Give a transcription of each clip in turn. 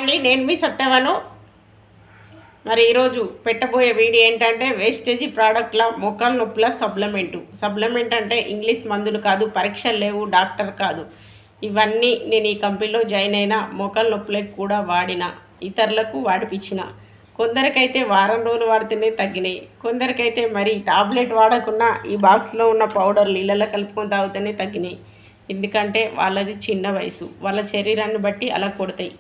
అండి, నేను మీ సత్యవను. మరి ఈరోజు పెట్టబోయే వీడియో ఏంటంటే వేస్టేజీ ప్రోడక్ట్ల మోకాలు నొప్పుల సప్లిమెంట్ అంటే ఇంగ్లీష్ మందులు కాదు, పరీక్షలు లేవు, డాక్టర్ కాదు. ఇవన్నీ నేను ఈ కంపెనీలో జాయిన్ అయిన మోకాలు నొప్పులకు కూడా వాడిన, ఇతరులకు వాడిపించిన. కొందరికైతే వారం రోజులు వాడితేనే తగ్గినాయి, కొందరికైతే మరి టాబ్లెట్ వాడకుండా ఈ బాక్స్లో ఉన్న పౌడర్లు నీళ్ళలో కలుపుకొని తాగితేనే తగ్గినాయి. ఎందుకంటే వాళ్ళది చిన్న వయసు, వాళ్ళ శరీరాన్ని బట్టి అలా కొడతాయి.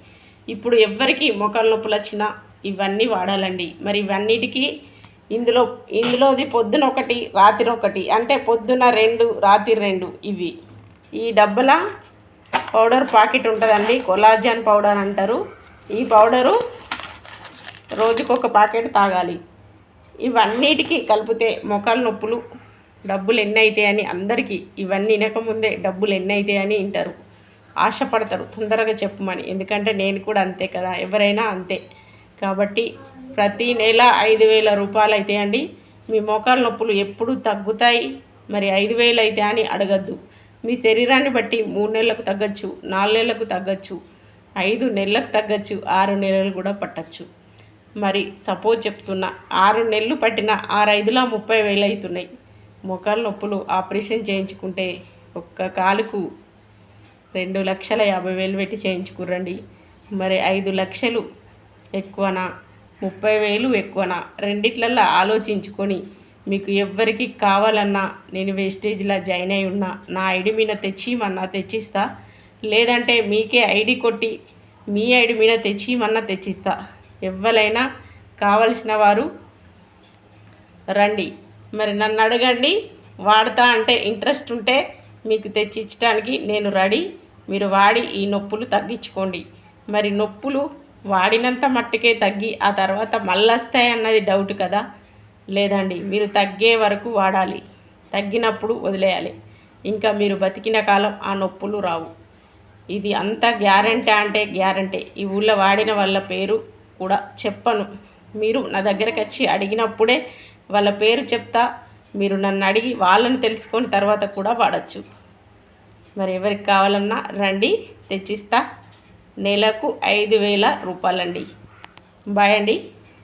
ఇప్పుడు ఎవ్వరికి మోకాలు నొప్పులు వచ్చినా ఇవన్నీ వాడాలండి. మరి ఇవన్నిటికీ ఇందులోది పొద్దున ఒకటి రాత్రి ఒకటి, అంటే పొద్దున 2 రాత్రి 2. ఇవి ఈ డబ్బల పౌడర్ ప్యాకెట్ ఉంటుందండి, కొలాజన్ పౌడర్ అంటారు. ఈ పౌడరు రోజుకొక ప్యాకెట్ తాగాలి. ఇవన్నిటికీ కలిపితే మోకాలు నొప్పులు డబ్బులు ఎన్ని అవుతాయని అందరికీ, ఇవన్నీ వినకముందే డబ్బులు ఎన్ని అవుతాయని వింటారు, ఆశపడతారు తొందరగా చెప్పమని. ఎందుకంటే నేను కూడా అంతే కదా, ఎవరైనా అంతే. కాబట్టి ప్రతి నెల 5,000 రూపాయలు అవుతాయండి. మీ మోకాలు నొప్పులు ఎప్పుడు తగ్గుతాయి. మరి 5,000 అయితే అని అడగద్దు. మీ శరీరాన్ని బట్టి 3 నెలలకు తగ్గచ్చు, 4 నెలలకు తగ్గచ్చు, 5 నెలలకు తగ్గచ్చు, 6 నెలలు కూడా పట్టచ్చు. మరి సపోజ్ చెప్తున్నా, 6 నెలలు పట్టిన 6/5 30,000 అవుతున్నాయి. మోకాలు నొప్పులు ఆపరేషన్ చేయించుకుంటే ఒక్క కాలుకు 2,50,000 పెట్టి చేయించుకురండి. మరి 5 లక్షలు ఎక్కువనా, 30,000 ఎక్కువనా? రెండిట్లల్లో ఆలోచించుకొని మీకు ఎవ్వరికి కావాలన్నా నేను వేస్టేజ్లో జాయిన్ అయి ఉన్నా, నా ఐడి మీద తెచ్చిమన్నా తెచ్చిస్తా. లేదంటే మీకే ఐడి కొట్టి మీ ఐడి మీద తెచ్చిమన్నా తెచ్చిస్తా. ఎవరైనా కావలసిన వారు రండి. మరి నన్ను అడగండి. వాడతా అంటే ఇంట్రెస్ట్ ఉంటే మీకు తెచ్చిచ్చడానికి నేను రెడీ. మీరు వాడి ఈ నొప్పులు తగ్గించుకోండి. మరి నొప్పులు వాడినంత మట్టుకే తగ్గి ఆ తర్వాత మళ్ళీ వస్తాయి అన్నది డౌట్ కదా. లేదండి, మీరు తగ్గే వరకు వాడాలి, తగ్గినప్పుడు వదిలేయాలి. ఇంకా మీరు బతికిన కాలం ఆ నొప్పులు రావు. ఇది అంత గ్యారంటీ అంటే గ్యారంటీ. ఈ ఊళ్ళో వాడిన వాళ్ళ పేరు కూడా చెప్పను. మీరు నా దగ్గరకు వచ్చి అడిగినప్పుడే వాళ్ళ పేరు చెప్తా. మీరు నన్ను అడిగి వాళ్ళని తెలుసుకొని తర్వాత కూడా వాడచ్చు. మరి ఎవరికి కావాలన్నా రండి, తెచ్చిస్తా. నెలకు 5,000 రూపాయలండి. బాయ్ అండి.